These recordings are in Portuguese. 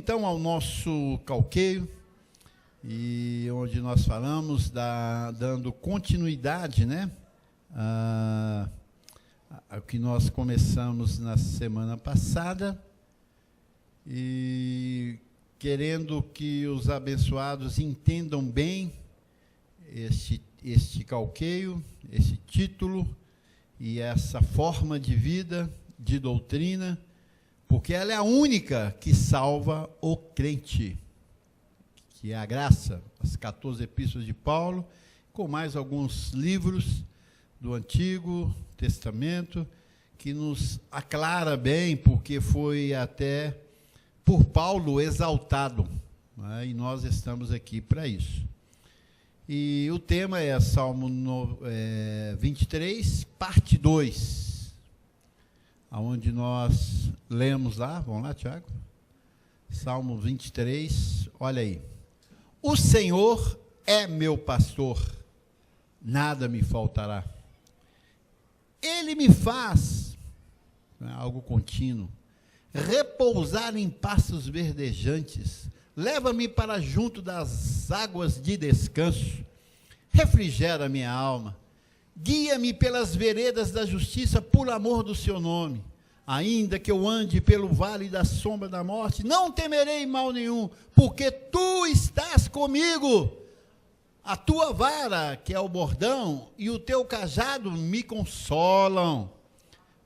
então ao nosso calqueio, e onde nós falamos, dando continuidade, né, ao que nós começamos na semana passada, e querendo que os abençoados entendam bem este calqueio, esse título e essa forma de vida, de doutrina, porque ela é a única que salva o crente, que é a graça, as 14 epístolas de Paulo, com mais alguns livros do Antigo Testamento, que nos aclara bem, porque foi até por Paulo exaltado, né? E nós estamos aqui para isso. E o tema é Salmo 23, parte 2, onde nós lemos lá, vamos lá, Tiago? Salmo 23, olha aí. O Senhor é meu pastor, nada me faltará. Ele me faz, algo contínuo, repousar em pastos verdejantes, leva-me para junto das águas de descanso, refrigera minha alma, guia-me pelas veredas da justiça por amor do seu nome. Ainda que eu ande pelo vale da sombra da morte, não temerei mal nenhum, porque tu estás comigo. A tua vara, que é o bordão, e o teu cajado me consolam.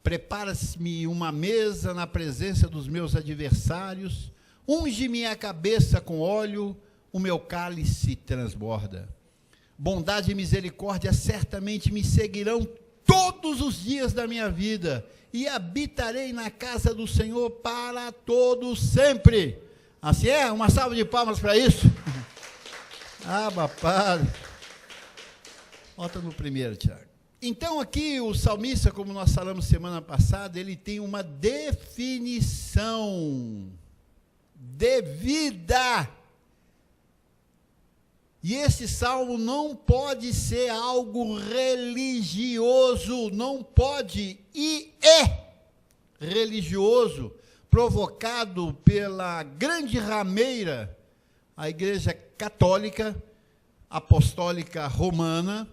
Preparas-me uma mesa na presença dos meus adversários, unge minha cabeça com óleo, o meu cálice transborda. Bondade e misericórdia certamente me seguirão todos os dias da minha vida, e habitarei na casa do Senhor para todo sempre. Assim é? Uma salva de palmas para isso. Padre. Volta no primeiro, Tiago. Então aqui o salmista, como nós falamos semana passada, ele tem uma definição de vida. E esse salmo não pode ser algo religioso, não pode, e é religioso, provocado pela grande rameira, a Igreja Católica, Apostólica Romana,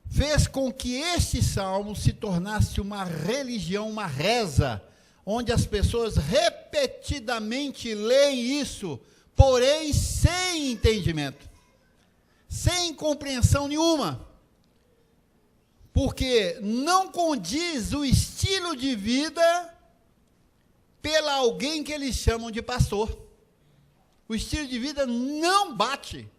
fez com que este salmo se tornasse uma religião, uma reza, onde as pessoas repetidamente leem isso, porém sem entendimento, sem compreensão nenhuma, porque não condiz o estilo de vida pela alguém que eles chamam de pastor. O estilo de vida não bate.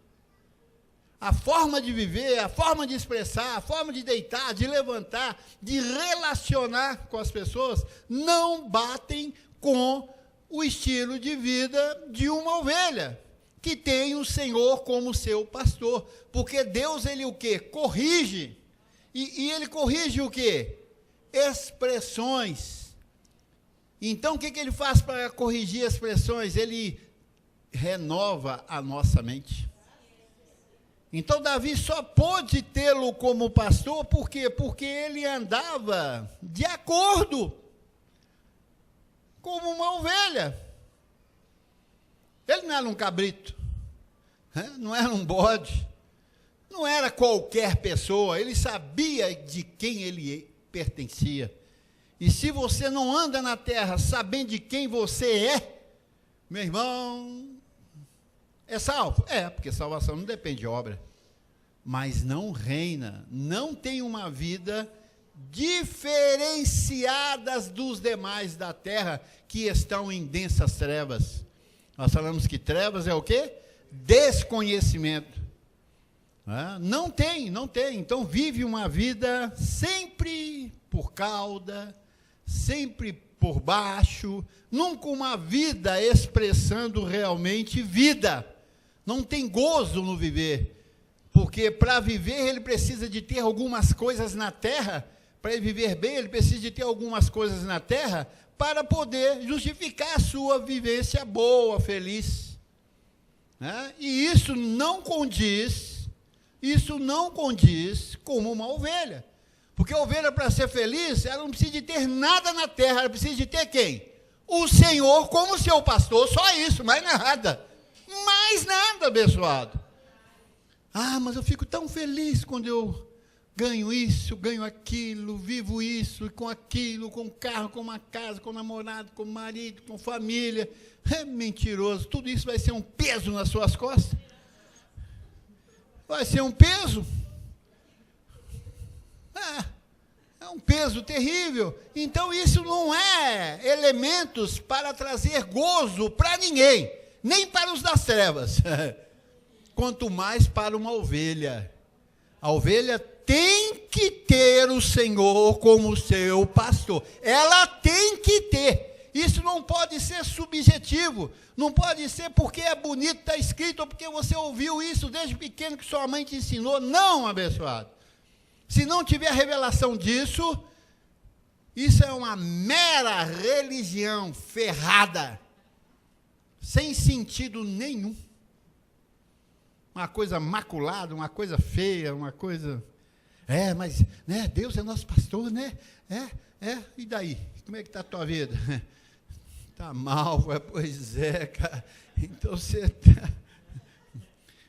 A forma de viver, a forma de expressar, a forma de deitar, de levantar, de relacionar com as pessoas, não batem com o estilo de vida de uma ovelha, que tem o Senhor como seu pastor. Porque Deus, ele o quê? Corrige. E ele corrige o quê? Expressões. Então, o que ele faz para corrigir expressões? Ele renova a nossa mente. Então, Davi só pôde tê-lo como pastor, por quê? Porque ele andava de acordo, como uma ovelha. Ele não era um cabrito, não era um bode, não era qualquer pessoa, ele sabia de quem ele pertencia. E se você não anda na terra sabendo de quem você é, meu irmão, é salvo? É, porque salvação não depende de obra. Mas não reina, não tem uma vida diferenciada dos demais da terra que estão em densas trevas. Nós falamos que trevas é o quê? Desconhecimento. Não tem. Então vive uma vida sempre por cauda, sempre por baixo, nunca uma vida expressando realmente vida. Não tem gozo no viver, porque para viver ele precisa de ter algumas coisas na terra. Para ele viver bem, ele precisa de ter algumas coisas na terra para poder justificar a sua vivência boa, feliz. E isso não condiz como uma ovelha. Porque a ovelha, para ser feliz, ela não precisa de ter nada na terra, ela precisa de ter quem? o Senhor como seu pastor, só isso, mais nada. Mais nada, abençoado. Ah, mas eu fico tão feliz quando eu ganho isso, ganho aquilo, vivo isso, com aquilo, com carro, com uma casa, com namorado, com marido, com família. É mentiroso, tudo isso vai ser um peso nas suas costas. Vai ser um peso. É um peso terrível. Então isso não é elementos para trazer gozo para ninguém, nem para os das trevas, quanto mais para uma ovelha. A ovelha tem que ter o Senhor como seu pastor. Ela tem que ter. Isso não pode ser subjetivo. Não pode ser porque é bonito, está escrito, ou porque você ouviu isso desde pequeno que sua mãe te ensinou. Não, abençoado. Se não tiver revelação disso, isso é uma mera religião ferrada, sem sentido nenhum. Uma coisa maculada, uma coisa feia, uma coisa... mas né, Deus é nosso pastor, né? E daí? Como é que está a tua vida? Está mal, pois é, cara. Então você está...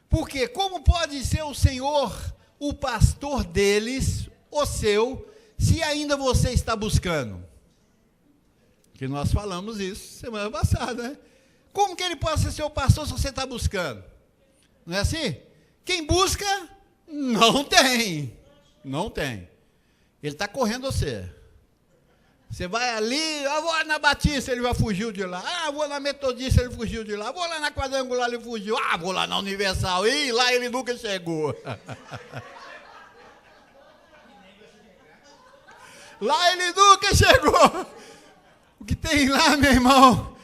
Por quê? Como pode ser o Senhor o pastor deles, o seu, se ainda você está buscando? Que nós falamos isso semana passada, né? Como que ele pode ser seu pastor se você está buscando? Não é assim? Quem busca, não tem. Não tem. Ele está correndo você. Você vai ali, vou na Batista, ele já fugiu de lá. Vou na Metodista, ele fugiu de lá. Vou lá na Quadrangular, ele fugiu. Vou lá na Universal. E lá ele nunca chegou. Lá ele nunca chegou. O que tem lá, meu irmão?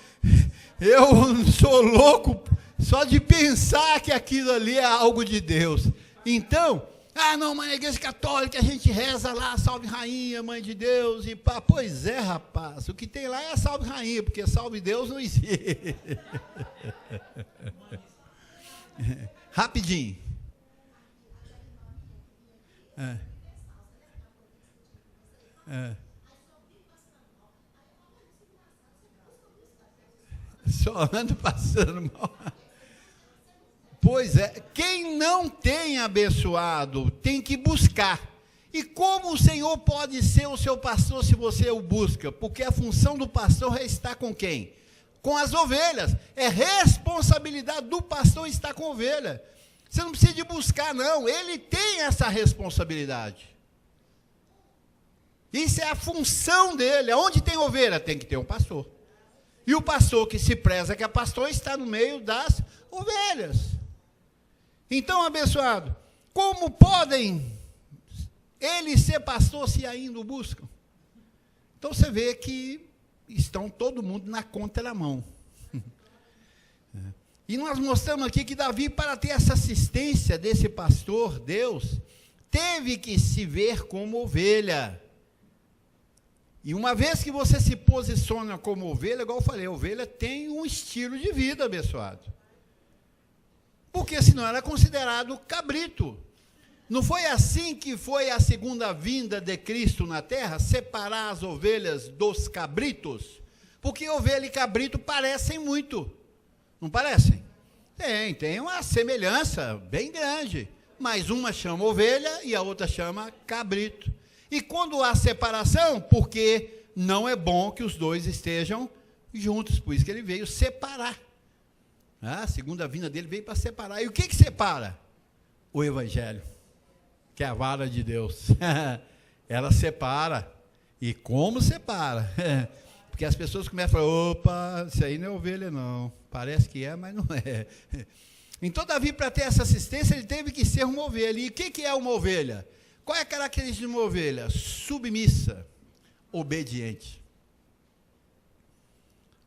Eu sou louco só de pensar que aquilo ali é algo de Deus. Então, não, mas na igreja católica a gente reza lá, salve rainha, mãe de Deus, e pá. Pois é, rapaz, o que tem lá é salve rainha, porque salve Deus não existe. Rapidinho. Só ando passando mal. Pois é, quem não tem abençoado, tem que buscar. E como o Senhor pode ser o seu pastor se você o busca? Porque a função do pastor é estar com quem? Com as ovelhas. É responsabilidade do pastor estar com a ovelha. Você não precisa de buscar, não. Ele tem essa responsabilidade. Isso é a função dele. Onde tem ovelha, tem que ter um pastor. E o pastor que se preza que é pastor está no meio das ovelhas. Então, abençoado, como podem eles ser pastor se ainda o buscam? Então você vê que estão todo mundo na contramão. E nós mostramos aqui que Davi, para ter essa assistência desse pastor, Deus, teve que se ver como ovelha. E uma vez que você se posiciona como ovelha, igual eu falei, a ovelha tem um estilo de vida, abençoado. Porque senão era considerado cabrito. Não foi assim que foi a segunda vinda de Cristo na terra? Separar as ovelhas dos cabritos? Porque ovelha e cabrito parecem muito. Não parecem? Tem uma semelhança bem grande. Mas uma chama ovelha e a outra chama cabrito. E quando há separação, porque não é bom que os dois estejam juntos, por isso que ele veio separar. A segunda vinda dele veio para separar. E o que separa? O Evangelho, que é a vara de Deus. Ela separa. E como separa? Porque as pessoas começam a falar, opa, isso aí não é ovelha não. Parece que é, mas não é. Então Davi, para ter essa assistência, ele teve que ser uma ovelha. E o que é uma ovelha? Qual é a característica de uma ovelha? Submissa, obediente.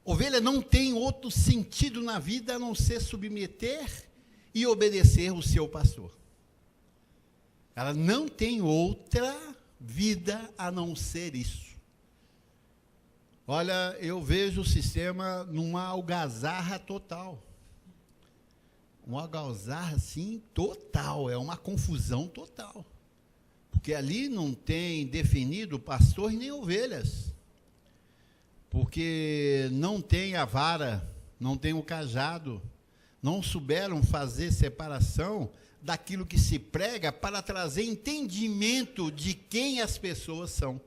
Ovelha não tem outro sentido na vida a não ser submeter e obedecer o seu pastor. Ela não tem outra vida a não ser isso. Olha, eu vejo o sistema numa algazarra total. Uma algazarra, assim, total. É uma confusão total. Porque ali não tem definido pastores nem ovelhas. porque não tem a vara, não tem o cajado, não souberam fazer separação daquilo que se prega para trazer entendimento de quem as pessoas são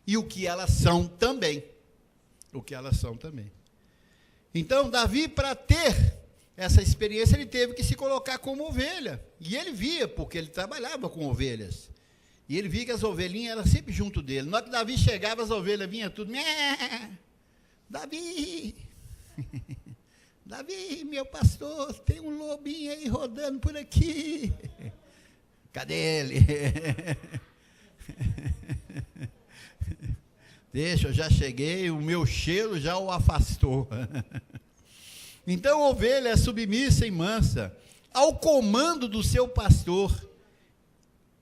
e o que elas são também. O que elas são também. Então, Davi, para ter essa experiência, ele teve que se colocar como ovelha. E ele via, porque ele trabalhava com ovelhas. E ele via que as ovelhinhas eram sempre junto dele. Na hora que Davi chegava, as ovelhas vinham tudo. Davi, Davi, meu pastor, tem um lobinho aí rodando por aqui. Cadê ele? Deixa, eu já cheguei, o meu cheiro já o afastou. Então, a ovelha é submissa e mansa ao comando do seu pastor,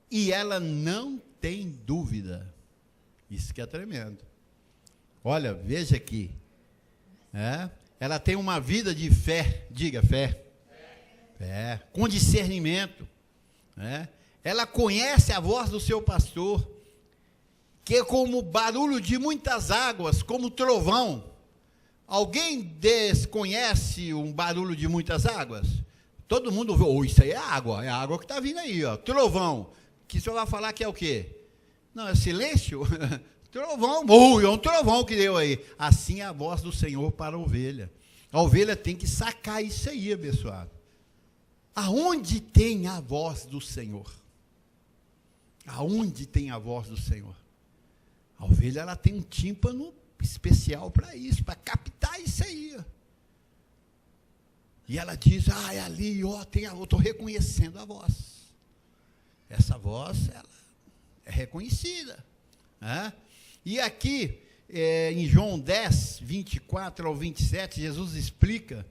e ela não tem dúvida. Isso que é tremendo. Olha, veja aqui. Ela tem uma vida de fé, diga fé. Fé, com discernimento. Ela conhece a voz do seu pastor, que é como barulho de muitas águas, como trovão. Alguém desconhece um barulho de muitas águas? Todo mundo vê, isso aí é a água que está vindo aí, ó, trovão. Que o senhor vai falar que é o quê? Não, é silêncio? Trovão, é um trovão que deu aí. Assim é a voz do Senhor para a ovelha. A ovelha tem que sacar isso aí, abençoado. Aonde tem a voz do Senhor? Aonde tem a voz do Senhor? A ovelha, ela tem um tímpano especial para isso, para captar isso aí. E ela diz, é ali, ó, eu estou reconhecendo a voz. Essa voz, ela é reconhecida. E aqui, em João 10, 24 ao 27, Jesus explica,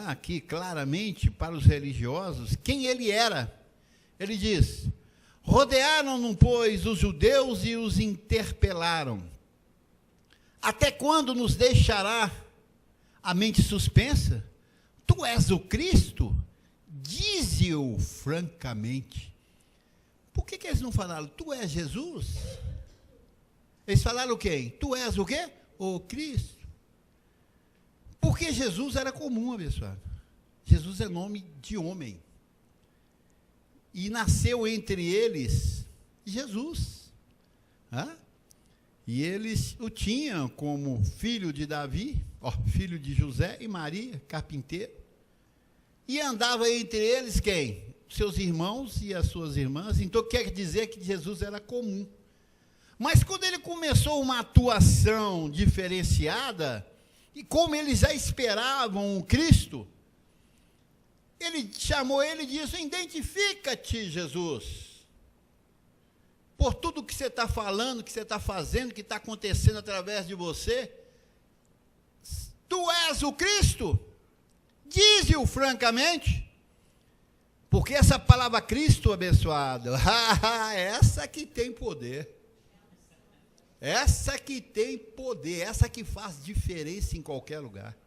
aqui claramente para os religiosos, quem ele era. Ele diz, rodearam-no, pois, os judeus e os interpelaram. Até quando nos deixará a mente suspensa? Tu és o Cristo? Dize-o francamente. Por que eles não falaram, tu és Jesus? Eles falaram quem? Tu és o quê? O Cristo. Porque Jesus era comum, abençoado. Jesus é nome de homem. E nasceu entre eles Jesus. E eles o tinham como filho de Davi, filho de José e Maria, carpinteiro. E andava entre eles quem? Seus irmãos e as suas irmãs. Então quer dizer que Jesus era comum. Mas quando ele começou uma atuação diferenciada, e como eles já esperavam o Cristo, ele chamou ele e disse, identifica-te, Jesus. Por tudo que você está falando, que você está fazendo, que está acontecendo através de você, tu és o Cristo? Dize-o francamente. Porque essa palavra Cristo, abençoado, essa que tem poder. Essa que tem poder, essa que faz diferença em qualquer lugar.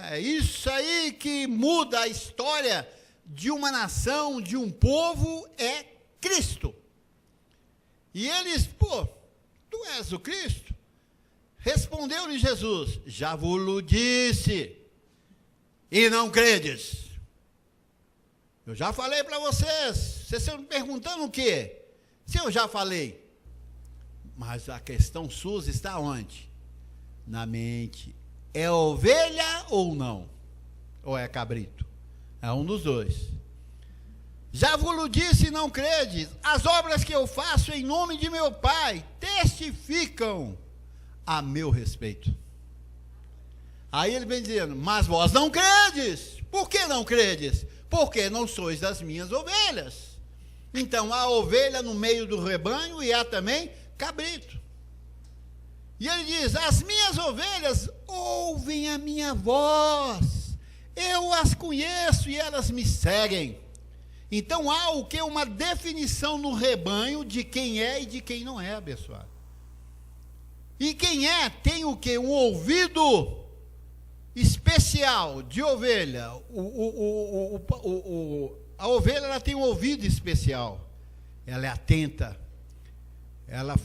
É isso aí que muda a história de uma nação, de um povo, é Cristo. E eles, tu és o Cristo? Respondeu-lhe Jesus, já vos disse, e não credes. Eu já falei para vocês estão me perguntando o quê? Se eu já falei. Mas a questão sua está onde? Na mente. É ovelha ou não? Ou é cabrito? É um dos dois. Já vos disse e não credes. As obras que eu faço em nome de meu Pai testificam a meu respeito. Aí ele vem dizendo, mas vós não credes. Por que não credes? Porque não sois das minhas ovelhas. Então há ovelha no meio do rebanho e há também cabrito. E ele diz, as minhas ovelhas ouvem a minha voz, eu as conheço e elas me seguem. Então há o que? Uma definição no rebanho de quem é e de quem não é, abençoado. E quem é, tem o que? Um ouvido especial de ovelha. A ovelha, ela tem um ouvido especial, ela é atenta, ela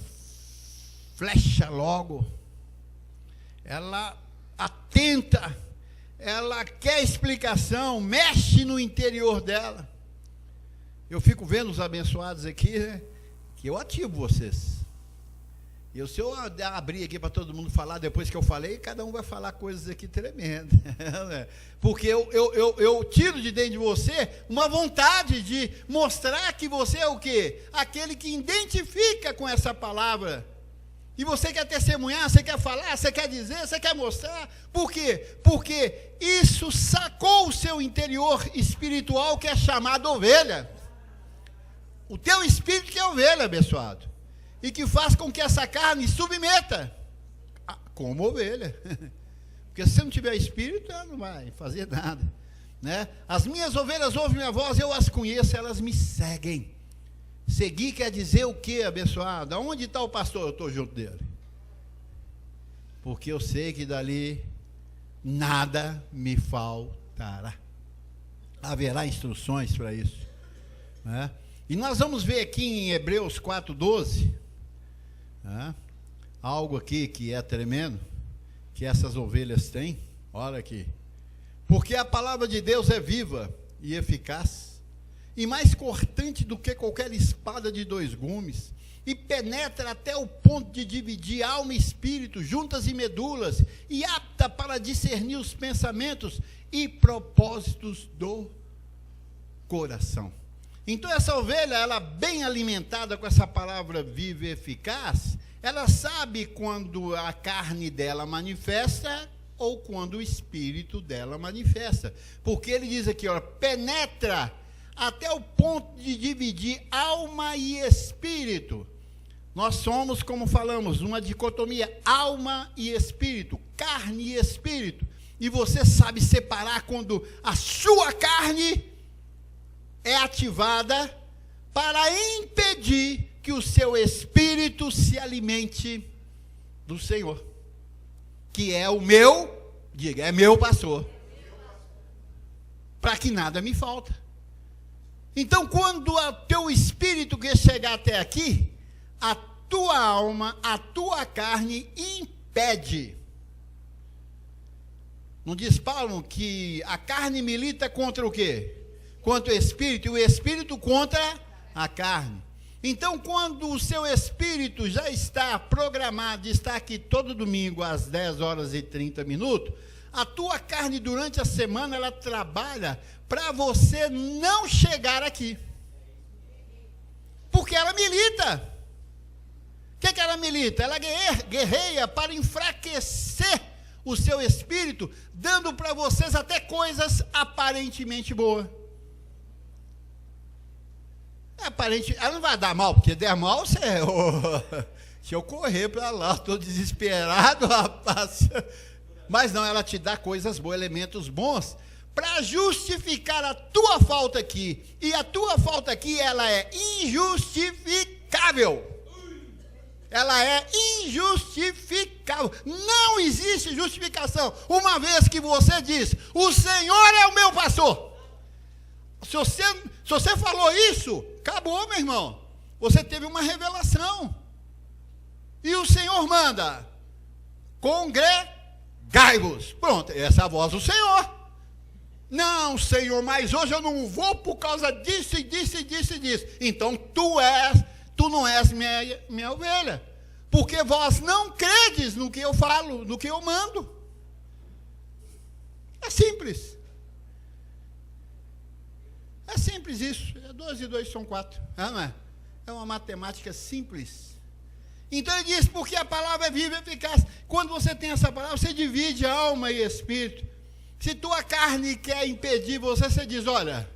flecha logo, ela atenta, ela quer explicação, mexe no interior dela. Eu fico vendo os abençoados aqui, né, que eu ativo vocês. E se eu abrir aqui para todo mundo falar, depois que eu falei, cada um vai falar coisas aqui tremendas. Porque eu tiro de dentro de você uma vontade de mostrar que você é o quê? Aquele que identifica com essa palavra. E você quer testemunhar, você quer falar, você quer dizer, você quer mostrar. Por quê? Porque isso sacou o seu interior espiritual, que é chamado ovelha. O teu espírito que é ovelha, abençoado. E que faz com que essa carne submeta, como ovelha. Porque se você não tiver espírito, ela não vai fazer nada, né? As minhas ovelhas ouvem minha voz, eu as conheço, elas me seguem. Seguir quer dizer o que, abençoado? Aonde está o pastor? Eu estou junto dele. Porque eu sei que dali nada me faltará. Haverá instruções para isso, né? E nós vamos ver aqui em Hebreus 4:12, né, algo aqui que é tremendo, que essas ovelhas têm. Olha aqui. Porque a palavra de Deus é viva e eficaz, e mais cortante do que qualquer espada de 2 gumes, e penetra até o ponto de dividir alma e espírito, juntas e medulas, e apta para discernir os pensamentos e propósitos do coração. Então essa ovelha, ela bem alimentada com essa palavra viva e eficaz, ela sabe quando a carne dela manifesta ou quando o espírito dela manifesta. Porque ele diz aqui, ó, penetra até o ponto de dividir alma e espírito. Nós somos, como falamos, uma dicotomia, alma e espírito, carne e espírito. E você sabe separar quando a sua carne é ativada para impedir que o seu espírito se alimente do Senhor, que é o meu, diga, é meu pastor, para que nada me falta. Então, quando o teu espírito quer chegar até aqui, a tua alma, a tua carne impede. Não diz Paulo que a carne milita contra o quê? Contra o espírito, e o espírito contra a carne. Então, quando o seu espírito já está programado de estar aqui todo domingo às 10h30, a tua carne durante a semana, ela trabalha para você não chegar aqui. Porque ela milita. O que ela milita? Ela guerreia para enfraquecer o seu espírito, dando para vocês até coisas aparentemente boas. Ela não vai dar mal, porque der mal, se eu correr para lá, estou desesperado, rapaz. Mas não, ela te dá coisas boas, elementos bons, para justificar a tua falta aqui. E a tua falta aqui, ela é injustificável. Ela é injustificável. Não existe justificação. Uma vez que você diz, o Senhor é o meu pastor. Se você falou isso, acabou, meu irmão. Você teve uma revelação. E o Senhor manda, congregai-vos. Pronto, essa é a voz do Senhor. Não, Senhor, mas hoje eu não vou por causa disso e disso e disso e disso. Então tu não és minha ovelha. Porque vós não credes no que eu falo, no que eu mando. É simples. É simples isso. 2 e 2 são 4. Não é? É uma matemática simples. Então ele diz, porque a palavra é viva e eficaz. Quando você tem essa palavra, você divide alma e espírito. Se tua carne quer impedir você, você diz, olha,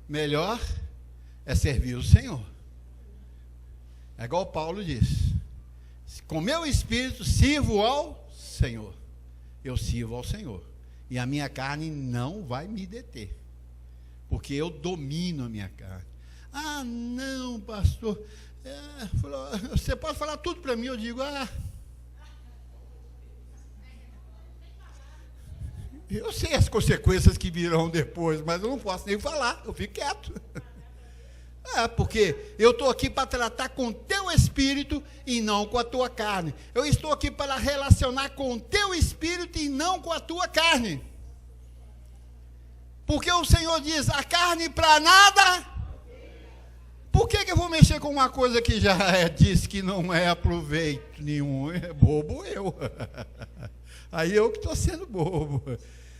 melhor é servir o Senhor. É igual Paulo diz, com meu espírito sirvo ao Senhor. Eu sirvo ao Senhor. E a minha carne não vai me deter. Porque eu domino a minha carne. Ah, não, pastor. Você pode falar tudo para mim, eu digo, eu sei as consequências que virão depois, mas eu não posso nem falar, eu fico quieto. Porque eu estou aqui para tratar com teu teu espírito e não com a tua carne. Eu estou aqui para relacionar com o teu espírito e não com a tua carne. Porque o Senhor diz, a carne para nada. Por que eu vou mexer com uma coisa que já diz que não é aproveito nenhum? É bobo eu. Aí eu que estou sendo bobo.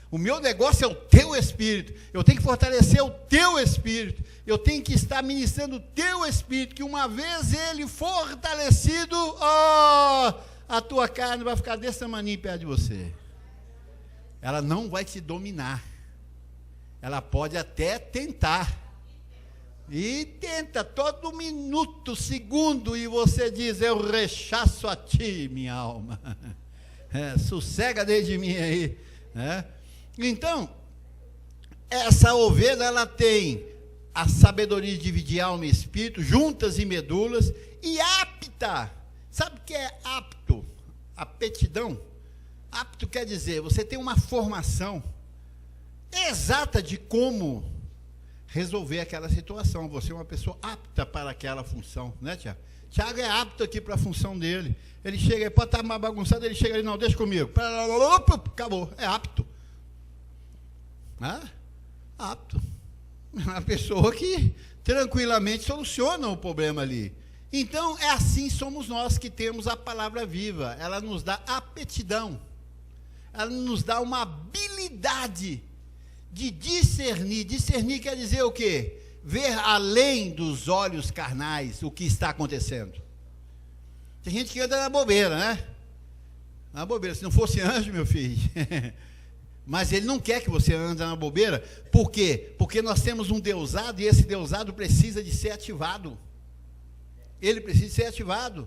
O meu negócio é o teu espírito. Eu tenho que fortalecer o teu espírito. Eu tenho que estar ministrando o teu espírito, que uma vez ele fortalecido, a tua carne vai ficar desse tamanho perto de você. Ela não vai te dominar. Ela pode até tentar. E tenta todo minuto, segundo, e você diz, eu rechaço a ti, minha alma. Sossega dentro de mim aí. Então, essa ovelha, ela tem a sabedoria de dividir alma e espírito, juntas e medulas, e apta. Sabe o que é apto? Aptidão. Apto quer dizer, você tem uma formação exata de como resolver aquela situação. Você é uma pessoa apta para aquela função, né, Tiago? Tiago é apto aqui para a função dele. Ele chega aí, pode estar mais bagunçado, ele chega ali, não, deixa comigo. Acabou, é apto. Apto. Uma pessoa que tranquilamente soluciona o problema ali. Então, é assim somos nós que temos a palavra viva. Ela nos dá aptidão. Ela nos dá uma habilidade de discernir. Discernir quer dizer o quê? Ver além dos olhos carnais o que está acontecendo. Tem gente que anda na bobeira, né? Na bobeira. Se não fosse anjo, meu filho. Mas ele não quer que você ande na bobeira. Por quê? Porque nós temos um deusado e esse deusado precisa de ser ativado. Ele precisa ser ativado.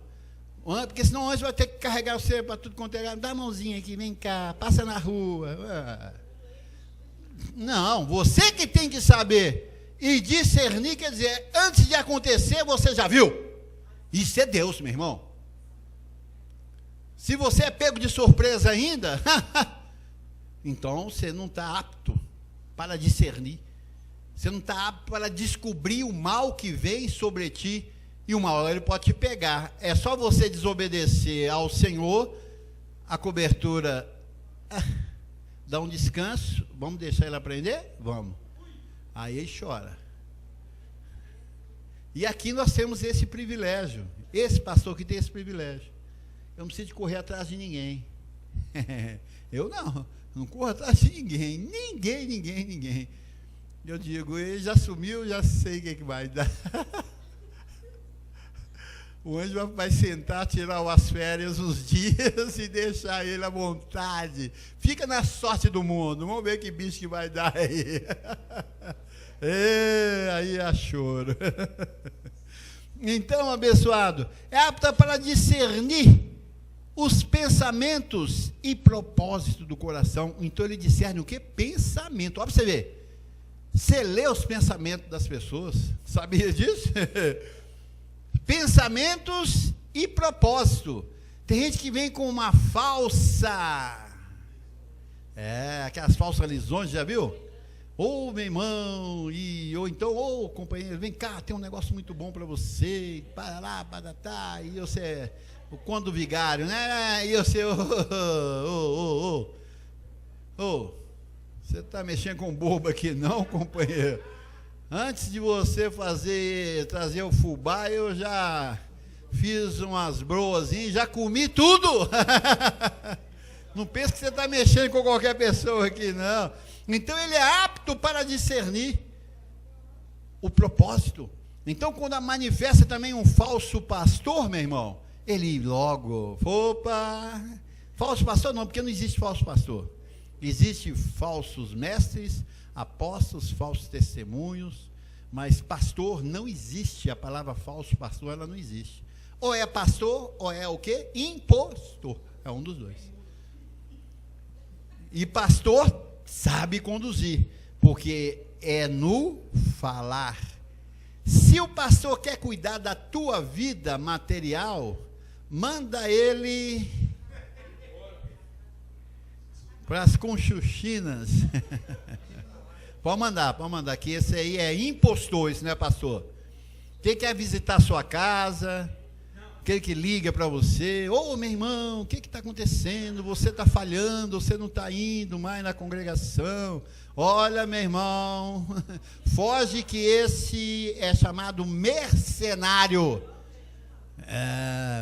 Porque senão o anjo vai ter que carregar você para tudo quanto é. Dá a mãozinha aqui, vem cá, passa na rua. Não, você que tem que saber e discernir, quer dizer, antes de acontecer, você já viu. Isso é Deus, meu irmão. Se você é pego de surpresa ainda, então você não está apto para discernir. Você não está apto para descobrir o mal que vem sobre ti. E uma hora ele pode te pegar. É só você desobedecer ao Senhor, a cobertura dá um descanso. Vamos deixar ele aprender? Vamos. Aí ele chora. E aqui nós temos esse privilégio. Esse pastor que tem esse privilégio. Eu não preciso correr atrás de ninguém. Eu não corro atrás de ninguém. Ninguém. Eu digo, ele já sumiu, já sei o que vai dar. O anjo vai sentar, tirar as férias uns dias e deixar ele à vontade. Fica na sorte do mundo. Vamos ver que bicho que vai dar aí. Aí é choro. Então, abençoado, é apta para discernir os pensamentos e propósitos do coração. Então ele discerne o que? Pensamento. Olha para você ver. Você lê os pensamentos das pessoas. Sabia disso? Pensamentos e propósito. Tem gente que vem com uma falsa, aquelas falsas lisões, já viu? Ô meu irmão, ou então, companheiro, vem cá, tem um negócio muito bom para você, para lá, para cá, e você, o conde do vigário, né? E você, você está mexendo com bobo aqui não, companheiro? Antes de você trazer o fubá, eu já fiz umas broazinhas, já comi tudo. Não pense que você está mexendo com qualquer pessoa aqui, não. Então ele é apto para discernir o propósito. Então quando manifesta também um falso pastor, meu irmão, ele logo, falso pastor não, porque não existe falso pastor. Existem falsos mestres, apóstolos, falsos testemunhos, mas pastor não existe. A palavra falso pastor, ela não existe. Ou é pastor, ou é o quê? Impostor. É um dos dois. E pastor sabe conduzir, porque é no falar. Se o pastor quer cuidar da tua vida material, manda ele para as conchuchinas. Pode mandar, que esse aí é impostor, isso não é pastor. Quem quer visitar a sua casa, Aquele que liga para você, ô meu irmão, o que está acontecendo? Você está falhando, você não está indo mais na congregação. Olha, meu irmão, foge que esse é chamado mercenário.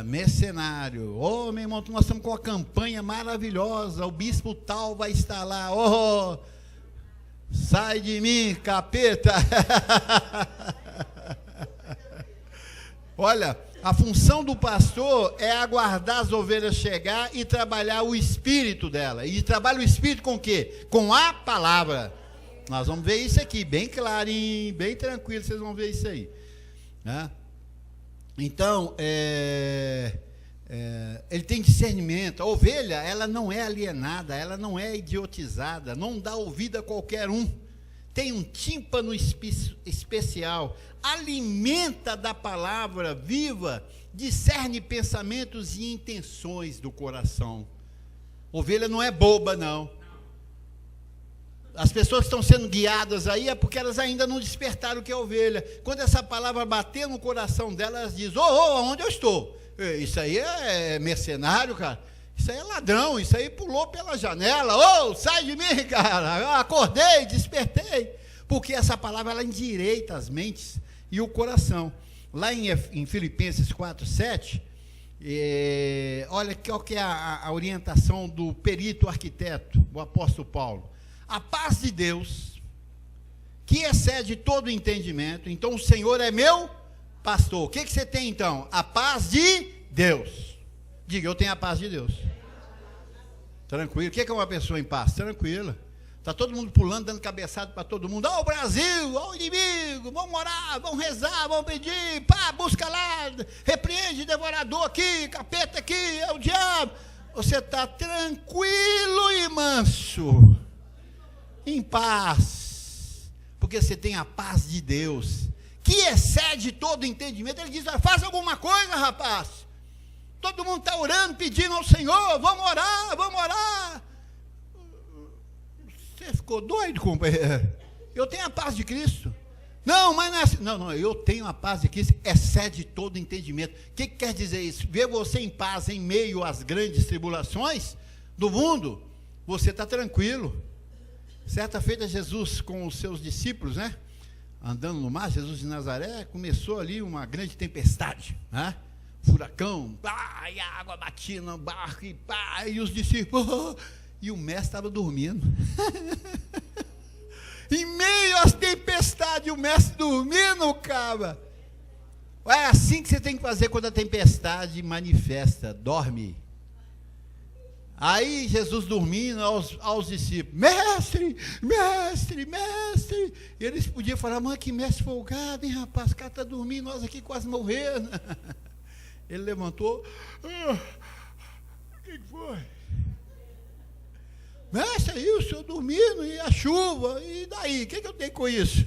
Mercenário. Ô meu irmão, nós estamos com uma campanha maravilhosa, o bispo tal vai estar lá. Oh, sai de mim, capeta. Olha, a função do pastor é aguardar as ovelhas chegar e trabalhar o espírito dela. E trabalha o espírito com o quê? Com a palavra. Nós vamos ver isso aqui, bem clarinho, bem tranquilo, vocês vão ver isso aí. Né? Então, ele tem discernimento. A ovelha, ela não é alienada, ela não é idiotizada, não dá ouvido a qualquer um. Tem um tímpano especial, alimenta da palavra viva, discerne pensamentos e intenções do coração. Ovelha não é boba, não. As pessoas que estão sendo guiadas aí é porque elas ainda não despertaram o que é ovelha. Quando essa palavra bater no coração delas, elas dizem, onde eu estou? Isso aí é mercenário, cara. Isso aí é ladrão, isso aí pulou pela janela. Sai de mim, cara. Eu acordei, despertei. Porque essa palavra, ela endireita as mentes e o coração. Lá em Filipenses 4:7, olha qual que é a orientação do perito arquiteto, o apóstolo Paulo. A paz de Deus, que excede todo entendimento. Então, o Senhor é meu pastor. O que você tem, então? A paz de Deus. Diga, eu tenho a paz de Deus. Tranquilo. O que é uma pessoa em paz? Tranquila. Está todo mundo pulando, dando cabeçada para todo mundo. Ó o Brasil, ó o inimigo, vamos orar, vamos rezar, vamos pedir, pá, busca lá, repreende devorador aqui, capeta aqui, é o diabo. Você está tranquilo e manso, em paz, porque você tem a paz de Deus, que excede todo entendimento. Ele diz, faz alguma coisa, rapaz. Todo mundo está orando, pedindo ao Senhor, vamos orar, vamos orar. Você ficou doido, companheiro? Eu tenho a paz de Cristo. Não, mas não é assim. Não, eu tenho a paz de Cristo, excede todo entendimento. O que quer dizer isso? Ver você em paz em meio às grandes tribulações do mundo, você está tranquilo. Certa feita, Jesus com os seus discípulos, né? Andando no mar, Jesus de Nazaré, começou ali uma grande tempestade, né? Furacão, e a água batia no barco, e os discípulos, e o mestre estava dormindo. Em meio às tempestades, o mestre dormindo, cara. É assim que você tem que fazer quando a tempestade manifesta, dorme. Aí Jesus dormindo aos discípulos, mestre, e eles podiam falar, mãe, que mestre folgado, hein, rapaz, o cara está dormindo, nós aqui quase morrendo. Ele levantou, o que foi? Mestre, aí o senhor dormindo, e a chuva, e daí, o que eu tenho com isso?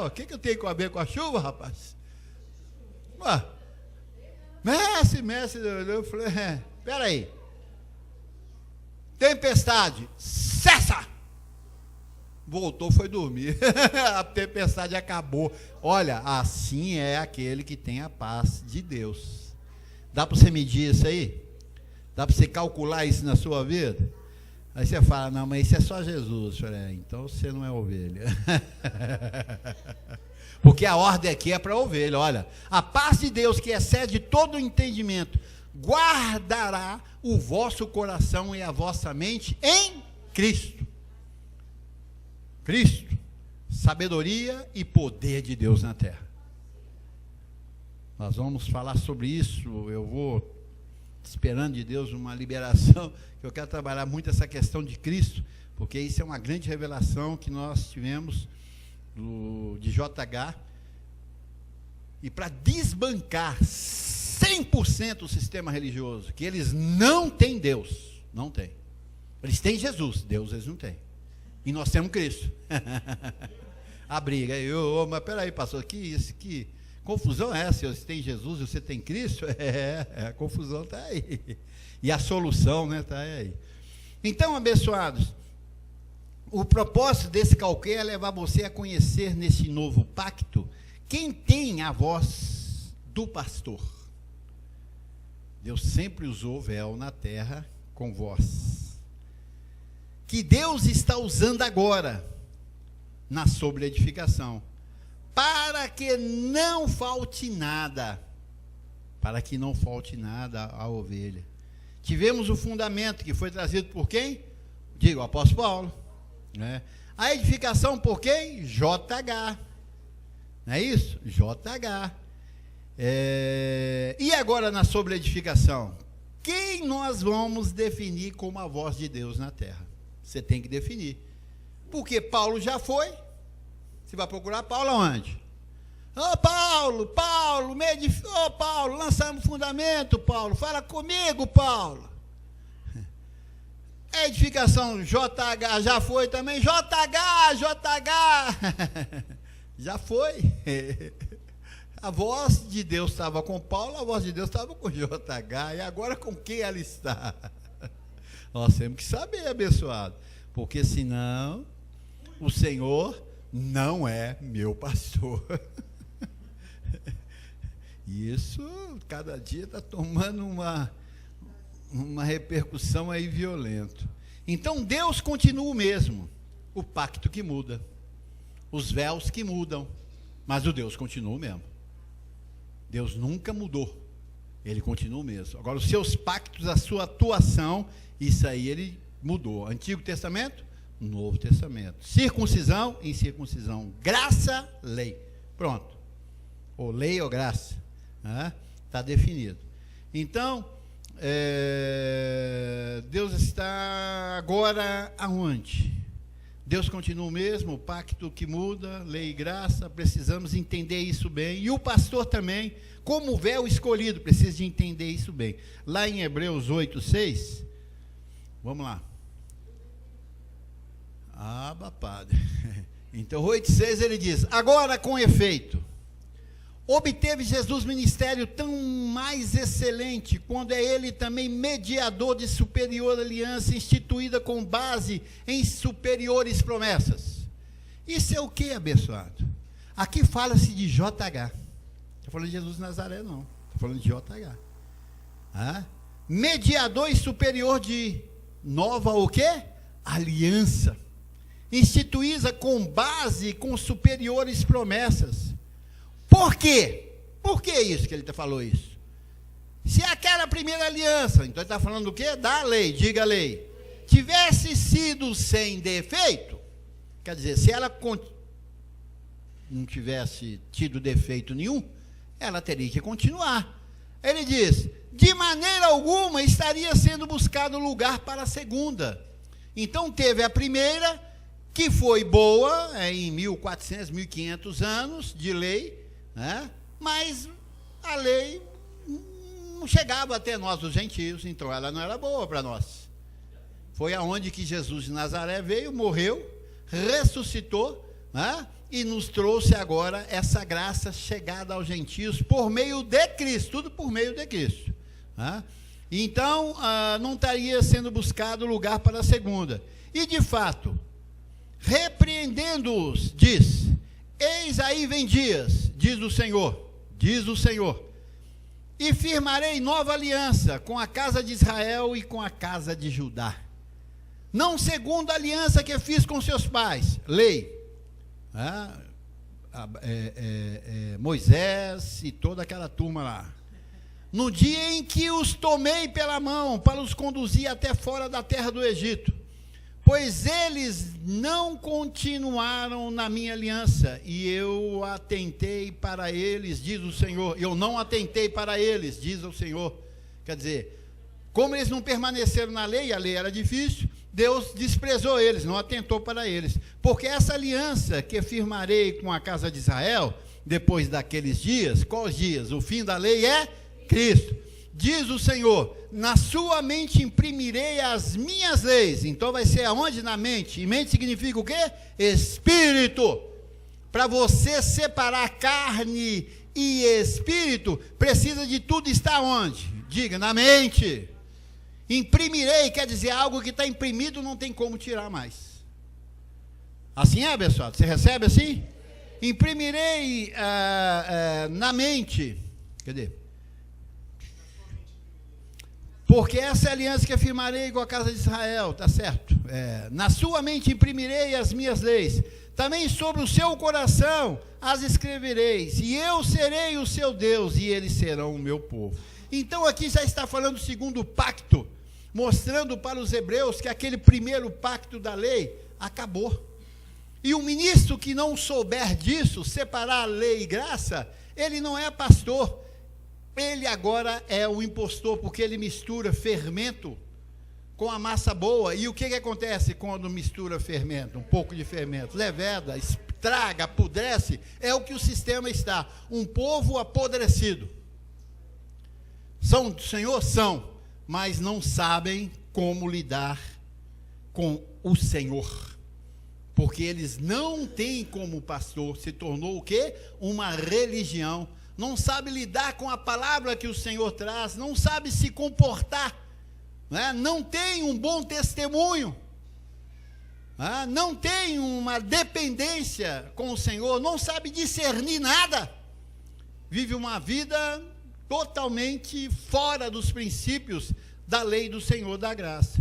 O que eu tenho a ver com a chuva, rapaz? Mestre, eu falei, espera aí, tempestade, cessa! Voltou, foi dormir, a tempestade acabou. Olha, assim é aquele que tem a paz de Deus. Dá para você medir isso aí? Dá para você calcular isso na sua vida? Aí você fala, não, mas isso é só Jesus. Eu falei, então você não é ovelha. Porque a ordem aqui é para a ovelha. Olha, a paz de Deus que excede todo o entendimento, guardará o vosso coração e a vossa mente em Cristo. Cristo, sabedoria e poder de Deus na terra. Nós vamos falar sobre isso. Eu vou esperando de Deus uma liberação, que eu quero trabalhar muito essa questão de Cristo, porque isso é uma grande revelação que nós tivemos de JH, e para desbancar 100% o sistema religioso, que eles não têm Deus, não tem. Eles têm Jesus, Deus eles não têm. E nós temos Cristo. A briga, mas peraí, pastor, que confusão é essa? Você tem Jesus e você tem Cristo? A confusão está aí. E a solução, né, está aí. Então, abençoados, o propósito desse calqué é levar você a conhecer nesse novo pacto quem tem a voz do pastor. Deus sempre usou véu na terra com voz. Que Deus está usando agora na sobreedificação, para que não falte nada, à ovelha. Tivemos o fundamento que foi trazido por quem? Digo, o apóstolo Paulo, né? A edificação por quem? JH, não é isso? JH. E agora na sobreedificação, quem nós vamos definir como a voz de Deus na terra? Você tem que definir, porque Paulo já foi. Você vai procurar Paulo aonde? Paulo, Paulo, lançamos fundamento, Paulo, fala comigo, Paulo. A edificação JH já foi também, JH, já foi. A voz de Deus estava com Paulo, a voz de Deus estava com JH, e agora com quem ela está? Nós temos que saber, abençoado, porque senão o Senhor não é meu pastor. E isso, cada dia está tomando uma repercussão aí violenta. Então, Deus continua o mesmo. O pacto que muda, os véus que mudam, mas o Deus continua o mesmo. Deus nunca mudou, Ele continua o mesmo. Agora, os seus pactos, a sua atuação, isso aí Ele mudou. Antigo Testamento, Novo Testamento. Circuncisão, incircuncisão. Graça, lei. Pronto. Ou lei ou graça. Está definido. Então, Deus está agora aonde? Deus continua o mesmo, o pacto que muda, lei e graça, precisamos entender isso bem. E o pastor também, como véu escolhido, precisa de entender isso bem. Lá em Hebreus 8:6, vamos lá. Padre. Então, 8:6 ele diz: agora com efeito, obteve Jesus ministério tão mais excelente, quando é ele também mediador de superior aliança, instituída com base em superiores promessas. Isso é o que, abençoado? Aqui fala-se de JH. Estou falando de Jesus de Nazaré, não. Estou falando de JH. Mediador e superior de nova o quê? Aliança. Instituída com base com superiores promessas. Por quê? Por que isso que ele falou isso? Se aquela primeira aliança, então ele está falando do quê? Da lei, diga a lei, tivesse sido sem defeito, quer dizer, se ela não tivesse tido defeito nenhum, ela teria que continuar. Ele diz, de maneira alguma estaria sendo buscado lugar para a segunda. Então teve a primeira, que foi boa, em 1400, 1500 anos de lei, mas a lei não chegava até nós, os gentios, então ela não era boa para nós. Foi aonde que Jesus de Nazaré veio, morreu, ressuscitou, e nos trouxe agora essa graça chegada aos gentios por meio de Cristo, tudo por meio de Cristo. Então, não estaria sendo buscado lugar para a segunda. E de fato, repreendendo-os, diz: eis aí vem dias, diz o Senhor, e firmarei nova aliança com a casa de Israel e com a casa de Judá, não segundo a aliança que fiz com seus pais, lei, Moisés e toda aquela turma lá, no dia em que os tomei pela mão para os conduzir até fora da terra do Egito, pois eles não continuaram na minha aliança, e eu atentei para eles, diz o Senhor. Eu não atentei para eles, diz o Senhor. Quer dizer, como eles não permaneceram na lei, a lei era difícil, Deus desprezou eles, não atentou para eles. Porque essa aliança que firmarei com a casa de Israel, depois daqueles dias, quais dias? O fim da lei é Cristo. Diz o Senhor, na sua mente imprimirei as minhas leis. Então vai ser aonde? Na mente. E mente significa o quê? Espírito. Para você separar carne e espírito, precisa de tudo estar onde? Diga, na mente. Imprimirei, quer dizer, algo que está imprimido não tem como tirar mais. Assim é, abençoado? Você recebe assim? Imprimirei na mente Cadê? Porque essa é a aliança que afirmarei com a casa de Israel, está certo? Na sua mente imprimirei as minhas leis, também sobre o seu coração as escrevereis, e eu serei o seu Deus, e eles serão o meu povo. Então aqui já está falando do segundo pacto, mostrando para os hebreus que aquele primeiro pacto da lei acabou. E o ministro que não souber disso, separar lei e graça, ele não é pastor. Ele agora é o impostor, porque ele mistura fermento com a massa boa. E o que acontece quando mistura fermento? Um pouco de fermento, leveda, estraga, apodrece. É o que o sistema está. Um povo apodrecido. São do Senhor? São, mas não sabem como lidar com o Senhor. Porque eles não têm como pastor, se tornou o quê? Uma religião. Não sabe lidar com a palavra que o Senhor traz, não sabe se comportar, né? Não tem um bom testemunho, né? Não tem uma dependência com o Senhor, não sabe discernir nada, vive uma vida totalmente fora dos princípios da lei do Senhor da graça,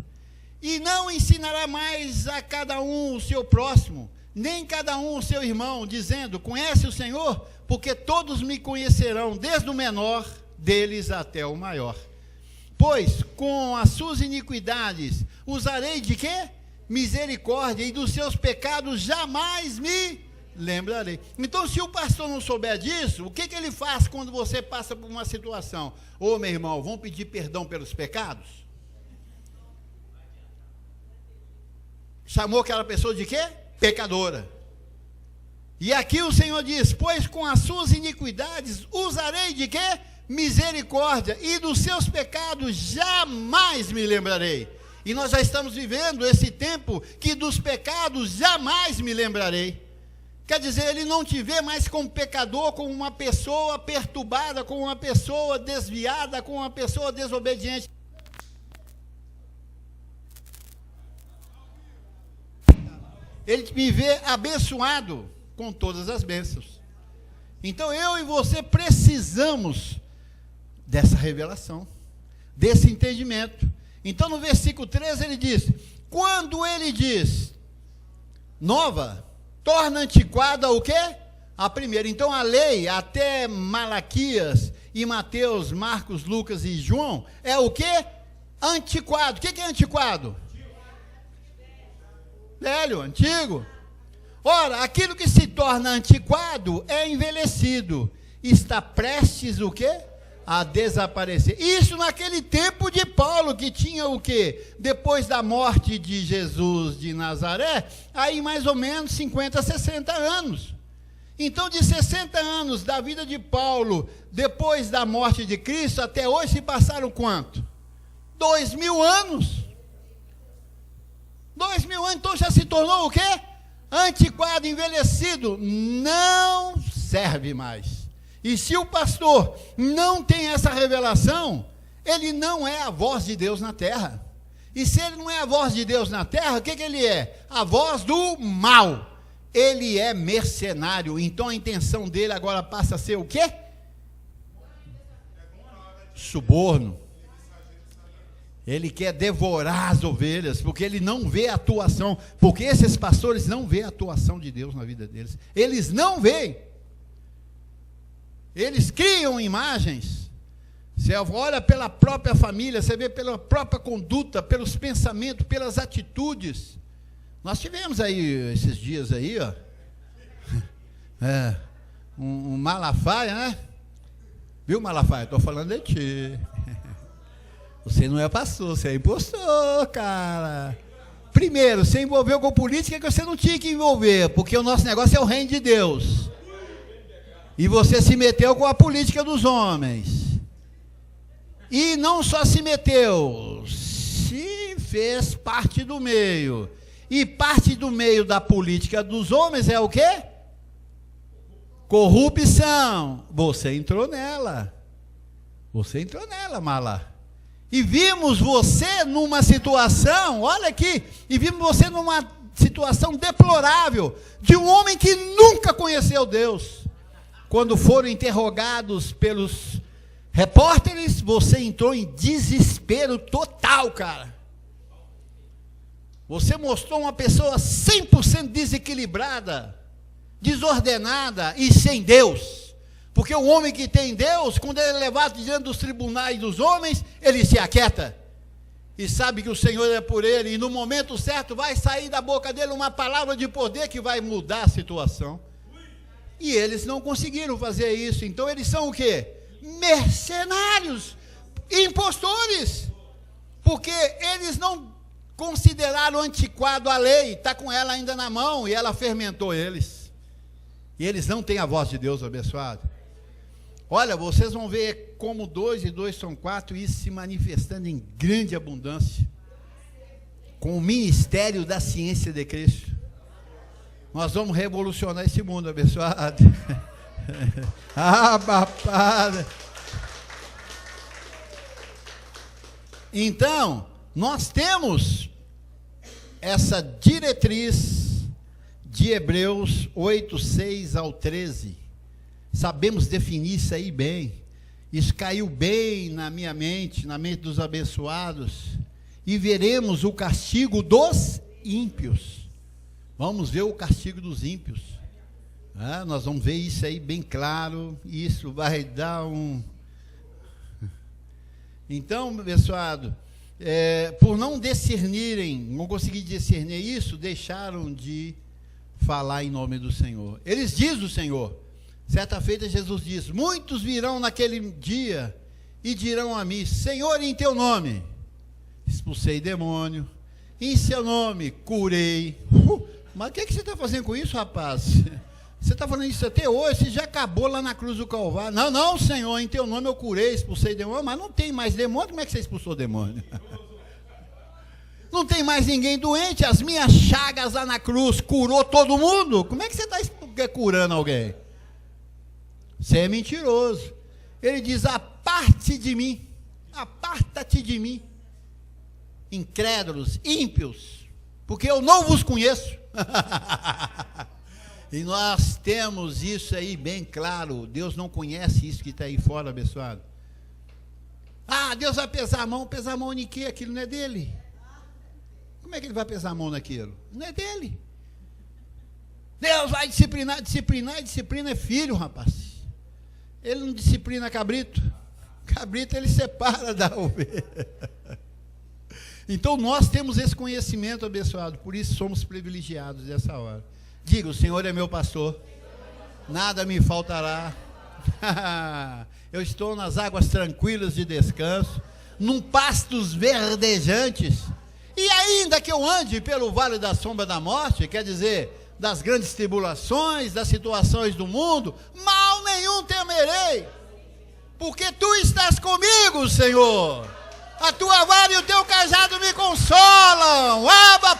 e não ensinará mais a cada um o seu próximo, nem cada um o seu irmão, dizendo, conhece o Senhor? Porque todos me conhecerão, desde o menor deles até o maior. Pois com as suas iniquidades usarei de quê? Misericórdia, e dos seus pecados jamais me lembrarei. Então, se o pastor não souber disso, o que ele faz quando você passa por uma situação? Ô, meu irmão, vamos pedir perdão pelos pecados? Chamou aquela pessoa de quê? Pecadora. E aqui o Senhor diz, pois com as suas iniquidades usarei de quê? Misericórdia, e dos seus pecados jamais me lembrarei. E nós já estamos vivendo esse tempo que dos pecados jamais me lembrarei. Quer dizer, ele não te vê mais como pecador, como uma pessoa perturbada, como uma pessoa desviada, como uma pessoa desobediente. Ele me vê abençoado com todas as bênçãos. Então eu e você precisamos dessa revelação, desse entendimento. Então no versículo 13 ele diz, quando ele diz nova, torna antiquada o quê? A primeira. Então a lei até Malaquias e Mateus, Marcos, Lucas e João é o quê? Antiquado. O que é antiquado? Velho, antigo. Ora, aquilo que se torna antiquado é envelhecido, está prestes o quê? A desaparecer. Isso naquele tempo de Paulo, que tinha o quê? Depois da morte de Jesus de Nazaré, aí mais ou menos 50, 60 anos. Então, de 60 anos da vida de Paulo, depois da morte de Cristo, até hoje se passaram quanto? 2000 anos. 2000 anos, então já se tornou o quê? Antiquado, envelhecido, não serve mais. E se o pastor não tem essa revelação, ele não é a voz de Deus na terra. E se ele não é a voz de Deus na terra, o que ele é? A voz do mal. Ele é mercenário, então a intenção dele agora passa a ser o quê? Suborno. Ele quer devorar as ovelhas, porque ele não vê a atuação, porque esses pastores não vê a atuação de Deus na vida deles. Eles não veem. Eles criam imagens. Você olha pela própria família, você vê pela própria conduta, pelos pensamentos, pelas atitudes. Nós tivemos aí, esses dias aí, ó, um Malafaia, né? Viu, Malafaia? Estou falando de ti. Você não é pastor, você é impostor, cara. Primeiro, você envolveu com política que você não tinha que envolver, porque o nosso negócio é o reino de Deus. E você se meteu com a política dos homens. E não só se meteu, se fez parte do meio. E parte do meio da política dos homens é o quê? Corrupção. Você entrou nela. Você entrou nela, mala. E vimos você numa situação, olha aqui, e vimos você numa situação deplorável, de um homem que nunca conheceu Deus. Quando foram interrogados pelos Repórteres, você entrou em desespero total, cara. Você mostrou uma pessoa 100% desequilibrada, desordenada e sem Deus. Porque o homem que tem Deus, quando ele é levado diante dos tribunais dos homens, ele se aquieta. E sabe que o Senhor é por ele. E no momento certo vai sair da boca dele uma palavra de poder que vai mudar a situação. E eles não conseguiram fazer isso. Então eles são o quê? Mercenários, impostores. Porque eles não consideraram antiquado a lei. Está com ela ainda na mão e ela fermentou eles. E eles não têm a voz de Deus, abençoado. Olha, vocês vão ver como 2 e 2 são 4, isso se manifestando em grande abundância, com o ministério da ciência de Cristo. Nós vamos revolucionar esse mundo, abençoado. Papada. Então, nós temos essa diretriz de Hebreus 8, 6 ao 13. Sabemos definir isso aí bem. Isso caiu bem na minha mente, na mente dos abençoados. E veremos o castigo dos ímpios. Vamos ver o castigo dos ímpios. Nós vamos ver isso aí bem claro. Isso vai dar um... Então, abençoado, por não discernirem, não conseguir discernir isso, deixaram de falar em nome do Senhor. Eles dizem o Senhor. Certa feita Jesus diz: muitos virão naquele dia e dirão a mim: Senhor, em teu nome expulsei demônio, em seu nome curei. Mas o que você está fazendo com isso, rapaz? Você está falando isso até hoje, você já acabou lá na cruz do Calvário. Não, Senhor, em teu nome eu curei, expulsei demônio. Mas não tem mais demônio, como é que você expulsou demônio? Não tem mais ninguém doente, as minhas chagas lá na cruz curou todo mundo. Como é que você está curando alguém? Você é mentiroso. Ele diz: aparte de mim, aparta-te de mim, incrédulos, ímpios, porque eu não vos conheço. E nós temos isso aí bem claro. Deus não conhece isso que está aí fora, abençoado. Deus vai pesar a mão em quê? Aquilo não é dele. Como é que ele vai pesar a mão naquilo? Não é dele. Deus vai disciplinar, disciplina é filho, rapaz. Ele não disciplina cabrito. Cabrito ele separa da ovelha. Então nós temos esse conhecimento, abençoado. Por isso somos privilegiados nessa hora. Diga: o Senhor é meu pastor, nada me faltará. Eu estou nas águas tranquilas de descanso, num pastos verdejantes. E ainda que eu ande pelo vale da sombra da morte, quer dizer, das grandes tribulações, das situações do mundo, mal nenhum temerei, porque tu estás comigo, Senhor. A tua vara e o teu cajado me consolam. Abba,